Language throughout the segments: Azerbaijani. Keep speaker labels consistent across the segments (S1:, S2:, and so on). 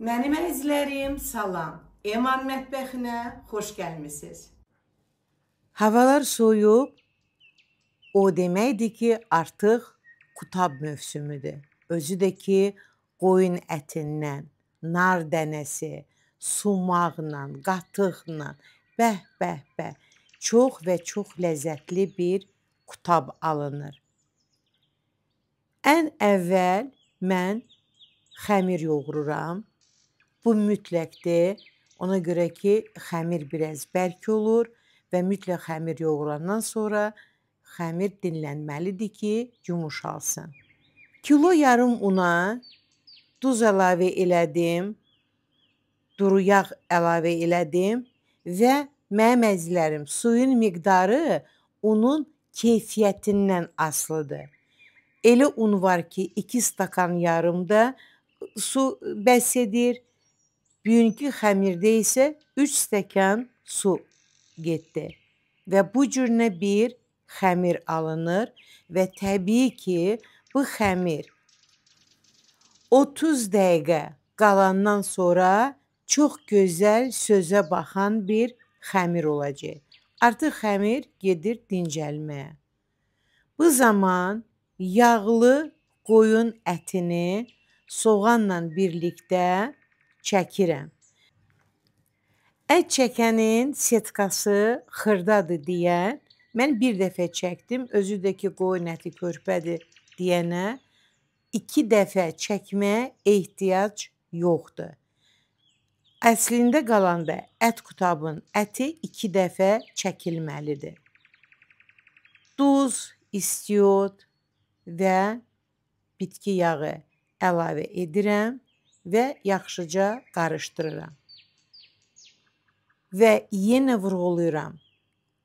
S1: Mənim əzizlərim, salam. Eman mətbəxinə xoş gəlmisiniz. Havalar soyub, o deməkdir ki, artıq qutab mövsümüdür. Özü də ki, qoyun ətindən, nar dənəsi, sumaqla, qatıqla, bəh, çox və çox ləzzətli bir qutab alınır. Ən əvvəl mən xəmir yoğururam. Bu mütləqdir. Ona görə ki, xəmir biraz bərk olur və mütləq xəmir yoğurandan sonra xəmir dinlənməlidir ki, yumuşalsın. Kilo yarım una duz əlavə elədim, duru yağ əlavə elədim və mənim əzizlərim, suyun miqdarı unun keyfiyyətindən asılıdır. Elə un var ki, 2 stakan yarımda su bəs edir. Bugünkü xəmirdə isə 3 stəkan su getdi və bu cürünə bir xəmir alınır və təbii ki, bu xəmir 30 dəqiqə qalandan sonra çox gözəl sözə baxan bir xəmir olacaq. Artıq xəmir gedir dincəlməyə. Bu zaman yağlı qoyun ətini soğanla birlikdə çəkirəm. Ət çəkənin setkası xırdadır deyə mən bir dəfə çəkdim. Özü də ki, qoyun əti körpədir deyənə 2 dəfə çəkməyə ehtiyac yoxdur. Əslində qalanda ət qutabın əti 2 dəfə çəkilməlidir. Duz, istiot və bitki yağı əlavə edirəm və yaxşıca qarışdırıram. Və yenə vurğulayıram.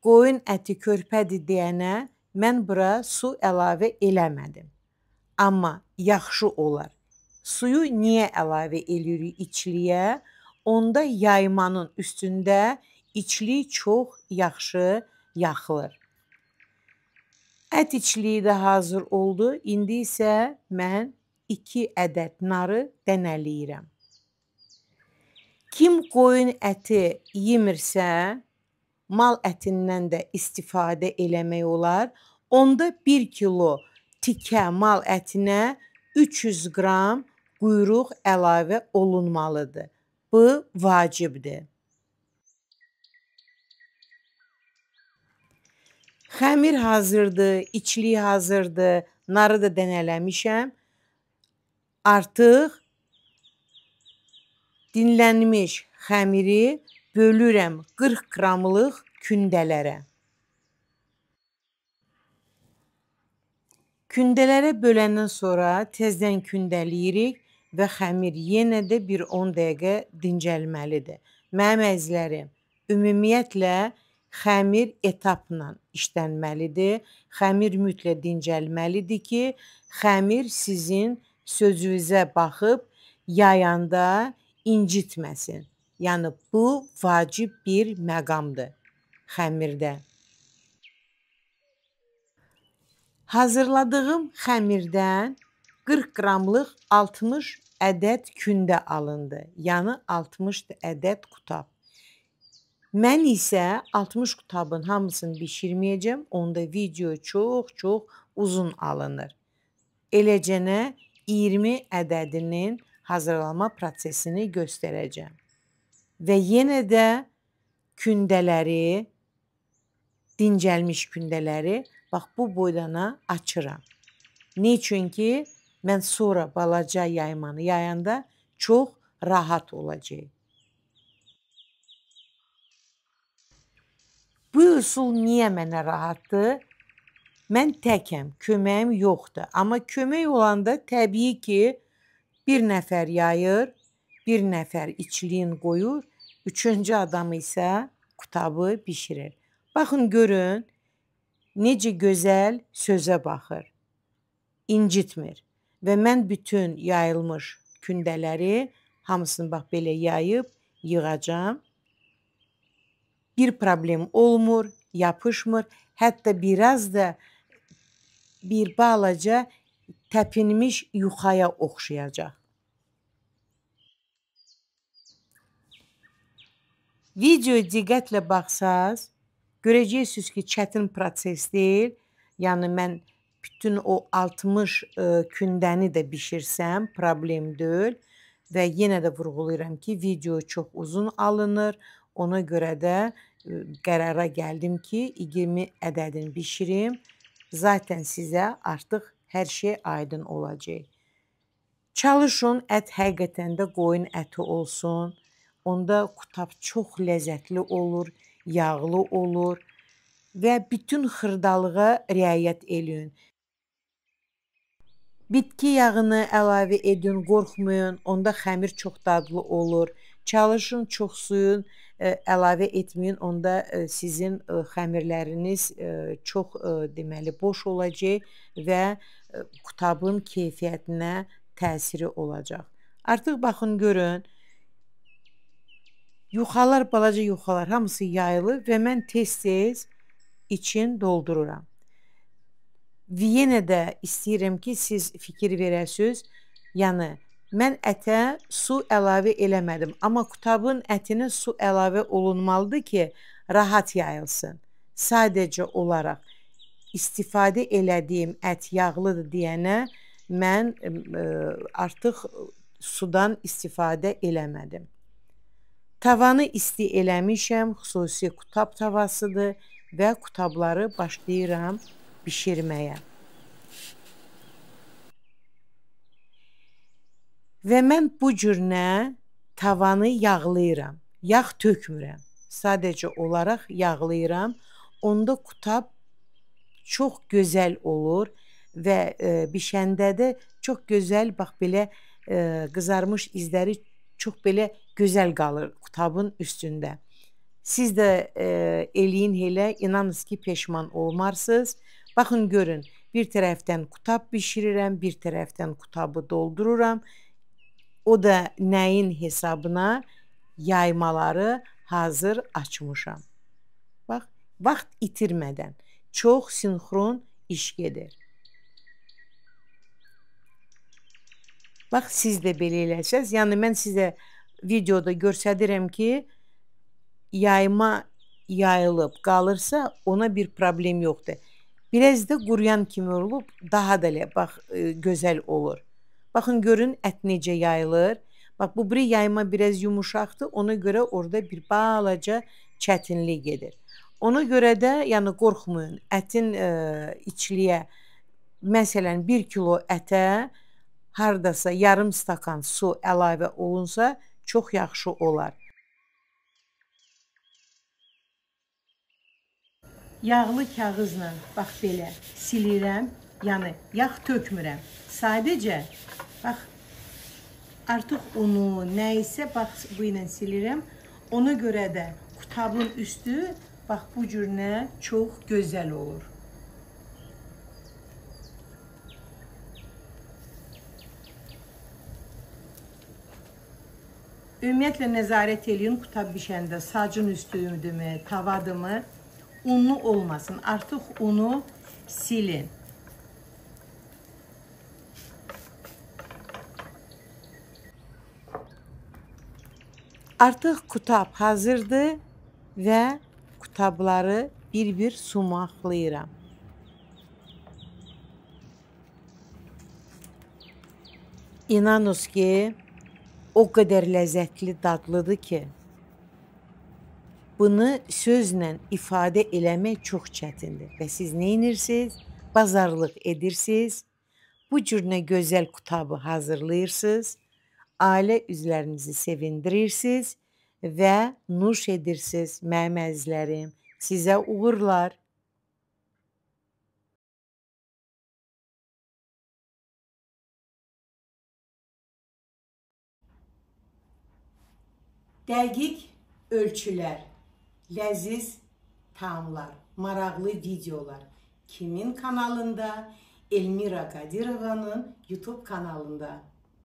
S1: Qoyun əti körpədir deyənə mən bura su əlavə eləmədim. Amma yaxşı olar. Suyu niyə əlavə eləyirik içliyə? Onda yaymanın üstündə içlik çox yaxşı yaxılır. Ət içliyi də hazır oldu. İndi isə mən 2 ədəd narı dənələyirəm. Kim qoyun əti yemirsə, mal ətindən də istifadə eləmək olar. Onda 1 kilo tikə mal ətinə 300 qram quyruq əlavə olunmalıdır. Bu vacibdir. Xəmir hazırdır, içlik hazırdır, narı da dənələmişəm. Artıq dinlənmiş xəmiri bölürəm 40 qramlıq kündələrə. Kündələrə böləndən sonra tezdən kündələyirik və xəmir yenə də bir 10 dəqiqə dincəlməlidir. Mənim əzizlərim, ümumiyyətlə xəmir etapla işlənməlidir. Xəmir mütləq dincəlməlidir ki, xəmir sizin sözünüzə baxıb yayanda incitməsin. Yəni bu vacib bir məqamdır xəmirdə. Hazırladığım xəmirdən 40 qramlıq 60 ədəd kündə alındı. Yəni 60 ədəd qutab. Mən isə 60 qutabın hamısını bişirməyəcəm. Onda video çox uzun alınır. Eləcənə 20 ədədinin hazırlanma prosesini göstərəcəm. Və yenə də kündələri, dincəlmiş kündələri bax bu boydana açıram. Niçin ki, mən sonra balaca yaymanı yayanda çox rahat olacaq. Bu üsul niyə mənə rahatdır? Mən təkəm, köməyim yoxdur. Amma kömək olanda təbii ki, bir nəfər yayır, bir nəfər içliyin qoyur, 3-cü adam isə qutabı bişirir. Baxın, görün, necə gözəl sözə baxır, incitmir. Və mən bütün yayılmış kündələri hamısını bax belə yayıb yığacam. Bir problem olmur, yapışmır. Hətta biraz da bir balaca təpinmiş yuxaya oxşayacaq. Videoya diqqətlə baxsaz, görəcəksiniz ki, çətin proses deyil. Yəni mən bütün o 60 kündəni də bişirsəm, problem deyil. Və yenə də vurğulayıram ki, video çox uzun alınır. Ona görə də qərara gəldim ki, 20 ədədini bişirim. Zaten sizə artıq hər şey aydın olacaq. Çalışın, ət həqiqətən də qoyun əti olsun. Onda qutab çox ləzzətli olur, yağlı olur və bütün xırdalığa riayət eləyin. Bitki yağını əlavə edin, qorxmayın, onda xəmir çox dadlı olur. Çalışın, çox suyun əlavə etməyin, onda sizin xəmirləriniz çox deməli boş olacaq və qutabın keyfiyyətinə təsiri olacaq. Artıq baxın, görün, yuxalar, balaca yuxalar hamısı yayılır və mən tez-tez için doldururam. Və yenə də istəyirəm ki, siz fikir verəsiniz. Yəni, mən ətə su əlavə eləmədim. Amma qutabın ətinə su əlavə olunmalıdır ki, rahat yayılsın. Sadəcə olaraq istifadə elədiyim ət yağlıdır deyənə mən artıq sudan istifadə eləmədim. Tavanı isti eləmişəm, xüsusi qutab tavasıdır və qutabları başlayıram bişirməyə. Və mən bu cürünə tavanı yağlayıram. Yağ tökmürəm. Sadəcə olaraq yağlayıram. Onda qutab çox gözəl olur və bişəndə də çox gözəl, bax belə qızarmış izləri çox belə gözəl qalır qutabın üstündə. Siz də eləyin elə, inanınız ki, peşman olmarsınız. Baxın, görün, bir tərəfdən qutab bişirirəm, bir tərəfdən qutabı doldururam. O da nəyin hesabına? Yaymaları hazır açmışam. Bax, vaxt itirmədən çox sinxron iş gedir. Bax, siz də belə eləsəz, yəni mən sizə videoda göstərirəm ki, yayma yayılıb qalırsa ona bir problem yoxdur. Biraz da quruyan kimi olub, daha da bax, gözəl olur. Baxın, görün, ət necə yayılır. Bax, bu biri yayma biraz yumuşaqdır. Ona görə orada bir balaca çətinlik gedir. Ona görə də, yəni qorxmayın, ətin içliyə, məsələn, 1 kilo ətə hardasa yarım stakan su əlavə olunsa çox yaxşı olar. Yağlı kağızla, bax belə, silirəm, yəni yağ tökmürəm. Sadəcə, bax, artıq unu, nə isə, bax, bu ilə silirəm. Ona görə də qutabın üstü, bax, bu cürünə çox gözəl olur. Ümumiyyətlə, nəzarət eləyin, qutab bişəndə sacın üstüdürmü, tavadırmı? Unlu olmasın. Artıq unu silin. Artıq qutab hazırdır və qutabları bir-bir sumaqlayıram. İnanınız ki, o qədər ləzzətli, dadlıdır ki, bunu sözlə ifadə eləmək çox çətindir. Və siz nə edirsiniz? Bazarlıq edirsiniz. Bu cürünə gözəl qutabı hazırlayırsınız. Ailə üzvlərinizi sevindirirsiniz və nuş edirsiniz, mənim əzizlərim. Sizə uğurlar. Dəqiq ölçülər, ləziz taamlar, maraqlı videolar. Kimin kanalında? Elmira Qadirovanın YouTube kanalında.